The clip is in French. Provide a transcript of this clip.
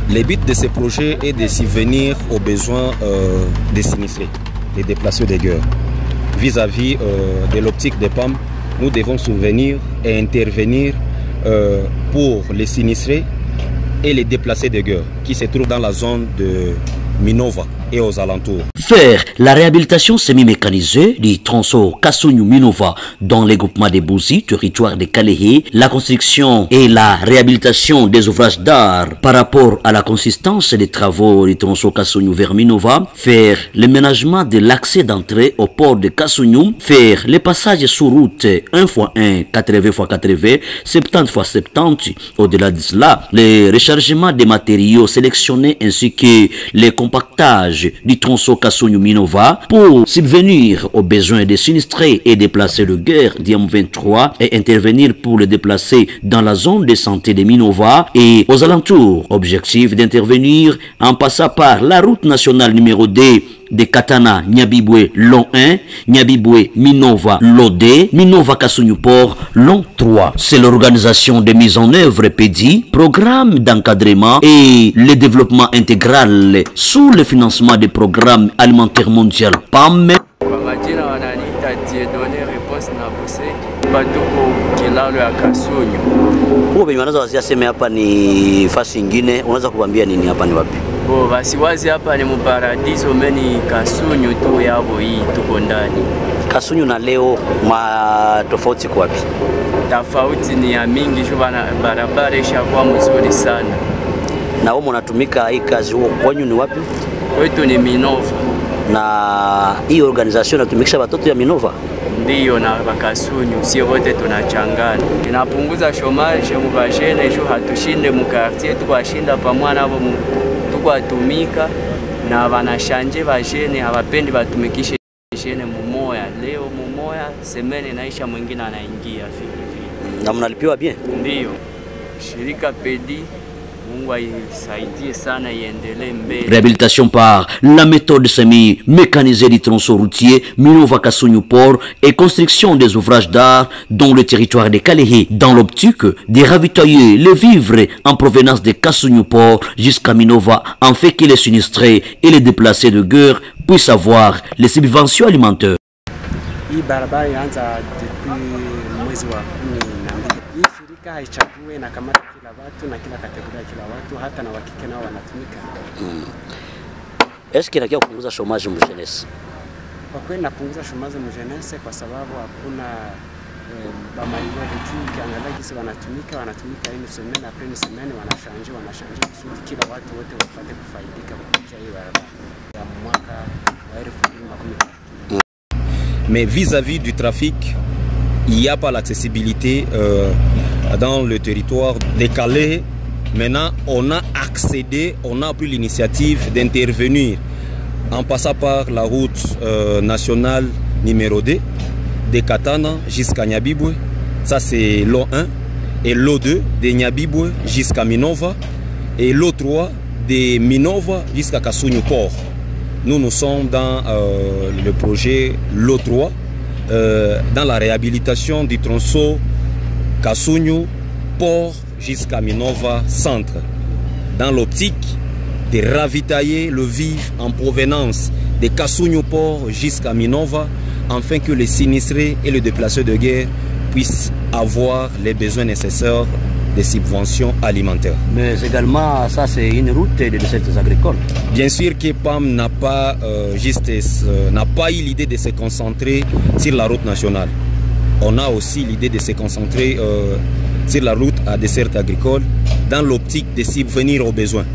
Le but de ce projet est de subvenir aux besoins des sinistrés, des déplacés de guerre. Vis-à-vis de l'optique des PAM, nous devons subvenir et intervenir pour les sinistrés et les déplacés de guerre qui se trouvent dans la zone de Minova et aux alentours. Faire la réhabilitation semi-mécanisée du tronçon Kassugnou-Minova dans les groupements des Bouzi, territoire de Kalehe, la construction et la réhabilitation des ouvrages d'art par rapport à la consistance des travaux du tronçon Kassugnou vers Minova, faire le ménagement de l'accès d'entrée au port de Kassugnou, faire les passages sur route 1x1, 80x80, 70x70. Au-delà de cela, le rechargement des matériaux sélectionnés ainsi que les compactages du tronçon Kassugnou-Minova pour subvenir aux besoins des sinistrés et déplacés de guerre d'IM23 et intervenir pour les déplacer dans la zone de santé de Minova et aux alentours. Objectif d'intervenir en passant par la route nationale numéro 2 de Katana, Nyabibwe, long 1, Nyabibwe, Minova, long 2, Minova, Kassugnou-Port, long 3. C'est l'organisation de mise en œuvre PEDI, programme d'encadrement et le développement intégral sous le financement des programmes alimentaires mondial PAM. Wasiwazi hapa ni muparadiso meni Kasunyu tu yabo hii tuko ndani. Kasunyu na leo tofauti kwa wapi? Tofauti ni ya mingi shubana, barabara ishakuwa mzuri sana. Na wao mnatumika hii kazi huo kwenyu ni wapi? Kwetu ni Minova. Na hii organization inatumikisha watoto ya Minova? Ndiyo, na Kasunyu sio wote tunachangana. Inapunguza chômage mubajene jo hatushinde mu quartier twashinda pamoja nabo tukwatumika na banashanje bajene abapendi batumikishe jene mumoya leo mumoya semene naisha mwingine anaingia vile. Na mnalipiwa bien? Ndiyo. Shirika PEDI Réhabilitation par la méthode semi-mécanisée du tronçon routier Minova Kassugnou-Port et construction des ouvrages d'art dans le territoire de Kalehe dans l'optique de ravitailler les vivres en provenance de Kassugnou-Port jusqu'à Minova en fait que les sinistrés et les déplacés de guerre puissent avoir les subventions alimentaires. Haichague na kamata kila watu na kila kategoria kila watu hata na wakike nao wanatumika. Est-ce qu'il y a kupunguza chômage mu jeunesse? Kwa kweli napunguza chômage mu jeunesse kwa sababu hakuna bamailiwa vitu kiangalia kisi wanatumika une semaine après une semaine wanashanje kusudi kila watu wote wapate kufaidika kupitia hii barabara ya mwaka wa 2010. Mais vis-à-vis du trafic, il n'y a pas l'accessibilité dans le territoire de Kalehe. Maintenant, on a accédé, on a pris l'initiative d'intervenir en passant par la route nationale numéro 2 de Katana jusqu'à Nyabibwe. Ça, c'est l'eau 1. Et l'eau 2 de Nyabibwe jusqu'à Minova. Et l'eau 3 de Minova jusqu'à Kassugnou-Port. Nous sommes dans le projet l'eau 3. Dans la réhabilitation du tronçon Kassugnou-Port jusqu'à Minova centre, dans l'optique de ravitailler le vif en provenance de Kassugnou-Port jusqu'à Minova, afin que les sinistrés et les déplacés de guerre puissent avoir les besoins nécessaires des subventions alimentaires. Mais également, ça c'est une route de secteurs agricoles. Bien sûr que PAM n'a pas, n'a pas eu l'idée de se concentrer sur la route nationale. On a aussi l'idée de se concentrer sur la route à dessert agricole dans l'optique de subvenir aux besoins.